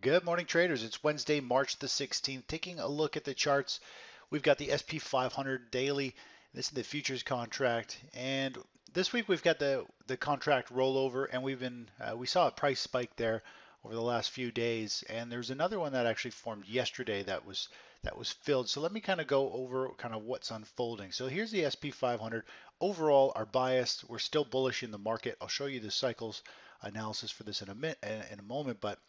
Good morning, traders. It's Wednesday, March the 16th. Taking a look at the charts, we've got the SP 500 daily. This is the futures contract, and this week we've got the contract rollover, and we saw a price spike there over the last few days, and there's another one that actually formed yesterday that was filled. So let me kind of go over kind of what's unfolding. So here's the SP 500. Overall, our bias, we're still bullish in the market. I'll show you the cycles analysis for this in a moment, but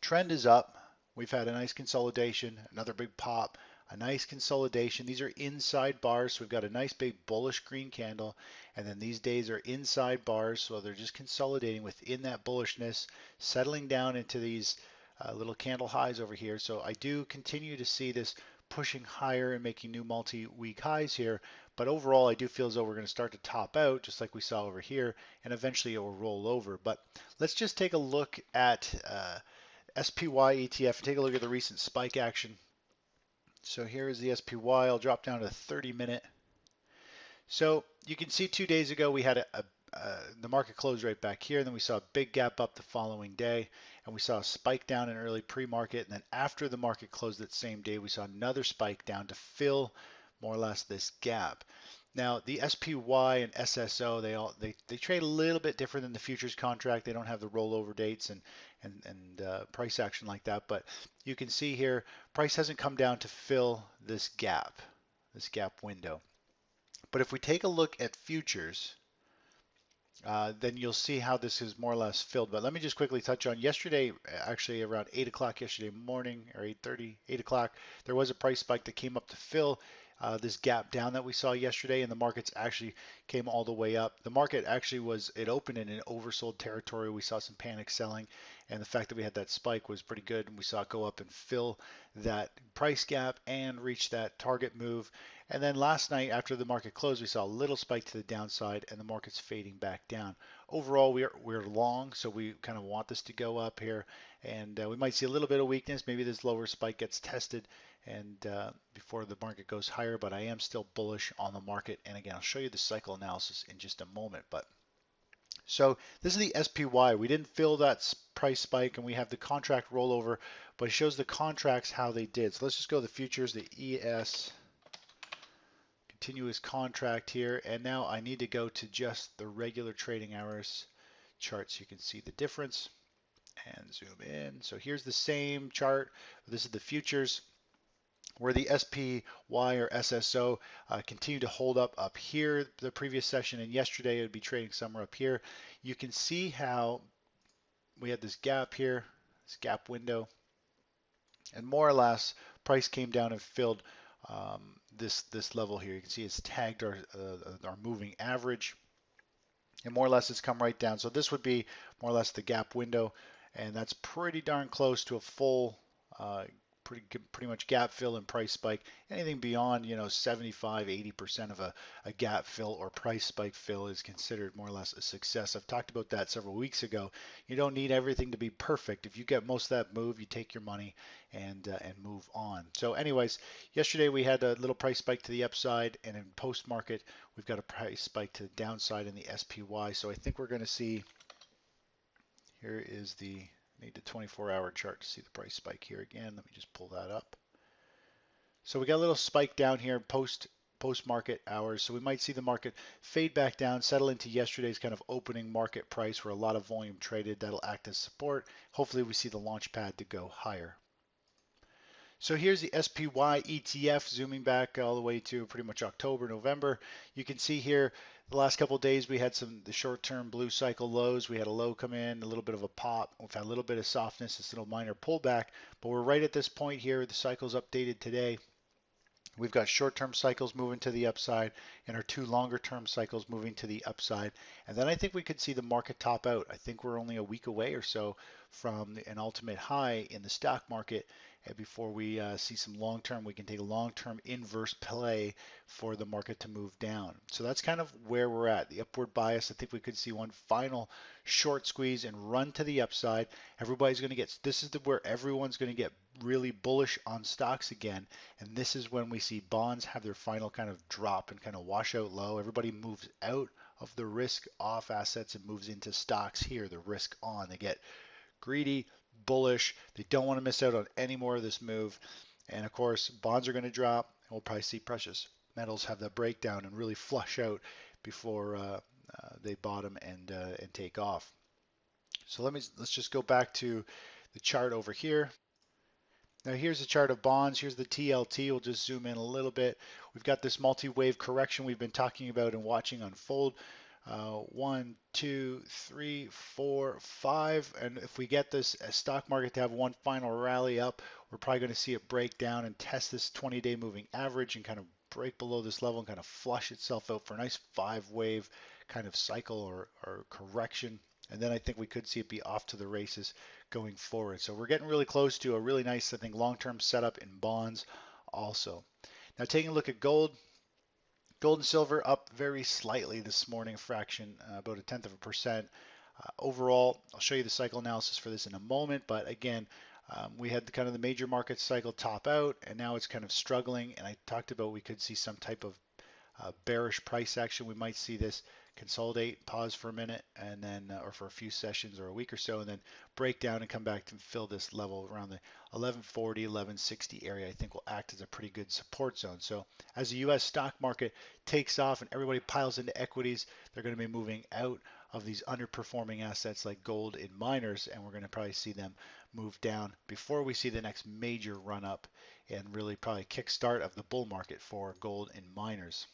trend is up. We've had a nice consolidation, another big pop, a nice consolidation. These are inside bars, so we've got a nice big bullish green candle, and then these days are inside bars, so they're just consolidating within that bullishness, settling down into these little candle highs over here. So I do continue to see this pushing higher and making new multi-week highs here, but overall I do feel as though we're going to start to top out just like we saw over here, and eventually it will roll over. But let's just take a look at SPY ETF and take a look at the recent spike action. So here is the SPY. I'll drop down to 30-minute. So you can see 2 days ago we had the market closed right back here, and then we saw a big gap up the following day, and we saw a spike down in early pre-market, and then after the market closed that same day, we saw another spike down to fill more or less this gap. Now the SPY and SSO, they trade a little bit different than the futures contract. They don't have the rollover dates and price action like that, but you can see here price hasn't come down to fill this gap window. But if we take a look at futures, then you'll see how this is more or less filled. But let me just quickly touch on yesterday, actually around 8 o'clock yesterday morning, or 8:30, 8 o'clock, there was a price spike that came up to fill this gap down that we saw yesterday, and the markets actually came all the way up. The market actually it opened in an oversold territory. We saw some panic selling, and the fact that we had that spike was pretty good, and we saw it go up and fill that price gap and reach that target move. And then last night, after the market closed, we saw a little spike to the downside, and the market's fading back down. Overall, we're long, so we kind of want this to go up here, and we might see a little bit of weakness. Maybe this lower spike gets tested, and before the market goes higher. But I am still bullish on the market. And again, I'll show you the cycle analysis in just a moment. But so this is the SPY. We didn't fill that price spike, and we have the contract rollover, but it shows the contracts how they did. So let's just go to the futures, the ES. Continuous contract here, and now I need to go to just the regular trading hours chart so you can see the difference and zoom in. So here's the same chart. This is the futures where the SPY or SSO continue to hold up here the previous session, and yesterday it would be trading somewhere up here. You can see how we had this gap here, this gap window, and more or less price came down and filled this level here. You can see it's tagged our moving average, and more or less it's come right down. So this would be more or less the gap window, and that's pretty darn close to a full pretty much gap fill and price spike. Anything beyond 75-80% of a gap fill or price spike fill is considered more or less a success. I've talked about that several weeks ago. You don't need everything to be perfect. If you get most of that move, you take your money and move on. So anyways, yesterday we had a little price spike to the upside, and in post market we've got a price spike to the downside in the SPY. So I think we're going to see, here is the, need the 24-hour chart to see the price spike here again. Let me just pull that up. So we got a little spike down here post market hours. So we might see the market fade back down, settle into yesterday's kind of opening market price where a lot of volume traded. That'll act as support. Hopefully we see the launch pad to go higher. So here's the SPY ETF, zooming back all the way to pretty much October, November. You can see here the last couple of days we had the short-term blue cycle lows. We had a low come in, a little bit of a pop. We've had a little bit of softness, this little minor pullback, but we're right at this point here. The cycle's updated today. We've got short-term cycles moving to the upside and our two longer-term cycles moving to the upside. And then I think we could see the market top out. I think we're only a week away or so from an ultimate high in the stock market. And before we see some long-term, we can take a long-term inverse play for the market to move down. So that's kind of where we're at. The upward bias, I think we could see one final short squeeze and run to the upside. Everybody's going to get, this is where everyone's going to get really bullish on stocks again. And this is when we see bonds have their final kind of drop and kind of wash out low. Everybody moves out of the risk off assets and moves into stocks here, the risk on. They get greedy, bullish. They don't want to miss out on any more of this move. And of course, bonds are going to drop, and we'll probably see precious metals have that breakdown and really flush out before they bottom and take off. So let's just go back to the chart over here. Now here's a chart of bonds. Here's the TLT. We'll just zoom in a little bit. We've got this multi-wave correction we've been talking about and watching unfold. One, two, three, four, five. And if we get this stock market to have one final rally up, we're probably going to see it break down and test this 20-day moving average and kind of break below this level and kind of flush itself out for a nice five-wave kind of cycle or correction. And then I think we could see it be off to the races going forward. So we're getting really close to a really nice, I think, long-term setup in bonds also. Now taking a look at gold. Gold and silver up very slightly this morning, a fraction, about a tenth of a percent. Overall, I'll show you the cycle analysis for this in a moment, but again, we had kind of the major market cycle top out, and now it's kind of struggling, and I talked about we could see some type of bearish price action. We might see this consolidate, pause for a minute, and then, or for a few sessions or a week or so, and then break down and come back to fill this level around the 1140, 1160 area. I think will act as a pretty good support zone. So as the U.S. stock market takes off and everybody piles into equities, they're going to be moving out of these underperforming assets like gold and miners, and we're going to probably see them move down before we see the next major run up and really probably kickstart of the bull market for gold and miners.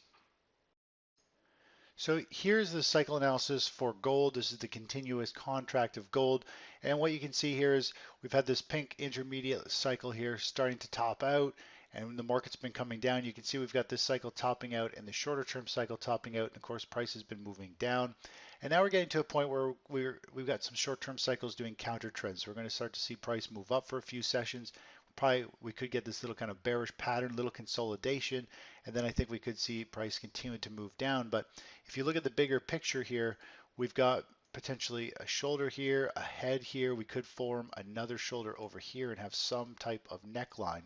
So here's the cycle analysis for gold. This is the continuous contract of gold. And what you can see here is we've had this pink intermediate cycle here starting to top out, and the market's been coming down. You can see we've got this cycle topping out and the shorter term cycle topping out, and of course price has been moving down. And now we're getting to a point where we've got some short term cycles doing counter trends. So we're going to start to see price move up for a few sessions. Probably we could get this little kind of bearish pattern, little consolidation, and then I think we could see price continue to move down. But if you look at the bigger picture here, we've got potentially a shoulder here, a head here. We could form another shoulder over here and have some type of neckline.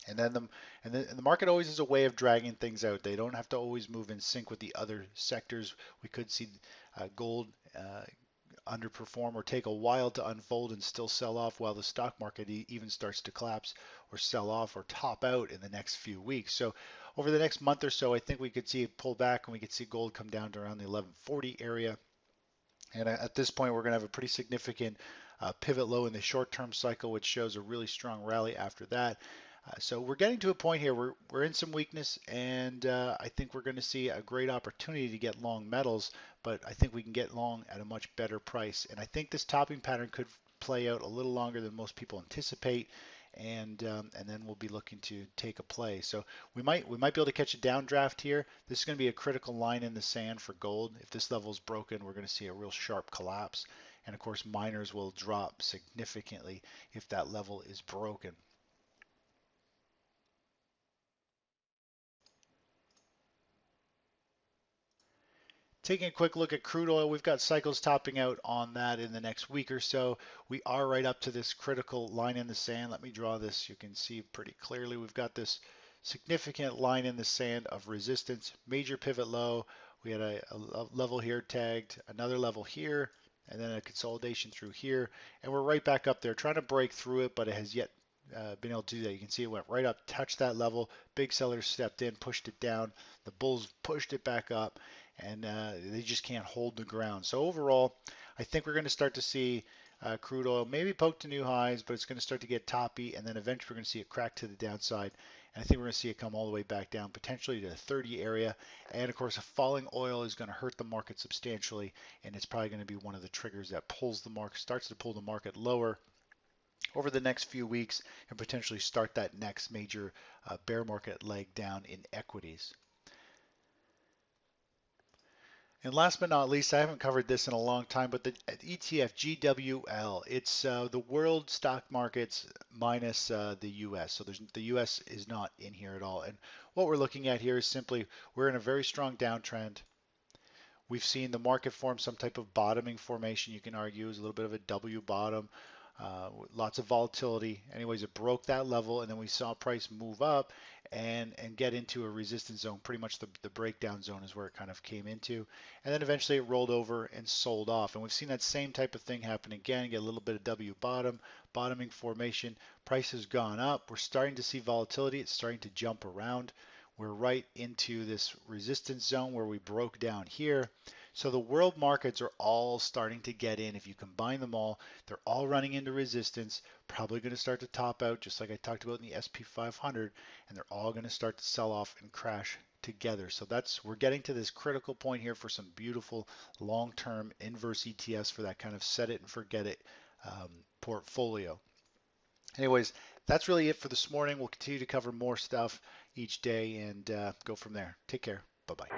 And then the market always has a way of dragging things out. They don't have to always move in sync with the other sectors. We could see gold underperform or take a while to unfold and still sell off while the stock market even starts to collapse or sell off or top out in the next few weeks. So over the next month or so, I think we could see it pull back and we could see gold come down to around the 1140 area. And at this point, we're going to have a pretty significant pivot low in the short-term cycle, which shows a really strong rally after that. So we're getting to a point here where we're in some weakness, and I think we're going to see a great opportunity to get long metals, but I think we can get long at a much better price. And I think this topping pattern could play out a little longer than most people anticipate, and then we'll be looking to take a play. So we might be able to catch a downdraft here. This is going to be a critical line in the sand for gold. If this level is broken, we're going to see a real sharp collapse. And of course, miners will drop significantly if that level is broken. Taking a quick look at crude oil, we've got cycles topping out on that in the next week or so. We are right up to this critical line in the sand. Let me draw this. You can see pretty clearly we've got this significant line in the sand of resistance, major pivot low. We had a level here tagged, another level here, and then a consolidation through here. And we're right back up there trying to break through it, but it has yet been able to do that. You can see it went right up, touched that level. Big sellers stepped in, pushed it down. The bulls pushed it back up, and they just can't hold the ground. So overall, I think we're going to start to see crude oil maybe poke to new highs, but it's going to start to get toppy, and then eventually we're going to see it crack to the downside. And I think we're going to see it come all the way back down, potentially to the 30 area. And of course, a falling oil is going to hurt the market substantially, and it's probably going to be one of the triggers that pulls the market, starts to pull the market lower over the next few weeks, and potentially start that next major bear market leg down in equities. And last but not least, I haven't covered this in a long time, but the ETF GWL, it's the world stock markets minus the US. So the US is not in here at all. And what we're looking at here is simply we're in a very strong downtrend. We've seen the market form some type of bottoming formation. You can argue is a little bit of a W bottom. lots of volatility. Anyways, it broke that level, and then we saw price move up and get into a resistance zone. Pretty much the breakdown zone is where it kind of came into, and then eventually it rolled over and sold off. And we've seen that same type of thing happen again. Get a little bit of W bottom, bottoming formation. Price has gone up. We're starting to see volatility. It's starting to jump around. We're right into this resistance zone where we broke down here. So the world markets are all starting to get in. If you combine them all, they're all running into resistance, probably going to start to top out, just like I talked about in the SP 500, and they're all going to start to sell off and crash together. So we're getting to this critical point here for some beautiful long-term inverse ETFs for that kind of set it and forget it portfolio. Anyways, that's really it for this morning. We'll continue to cover more stuff each day and go from there. Take care. Bye-bye.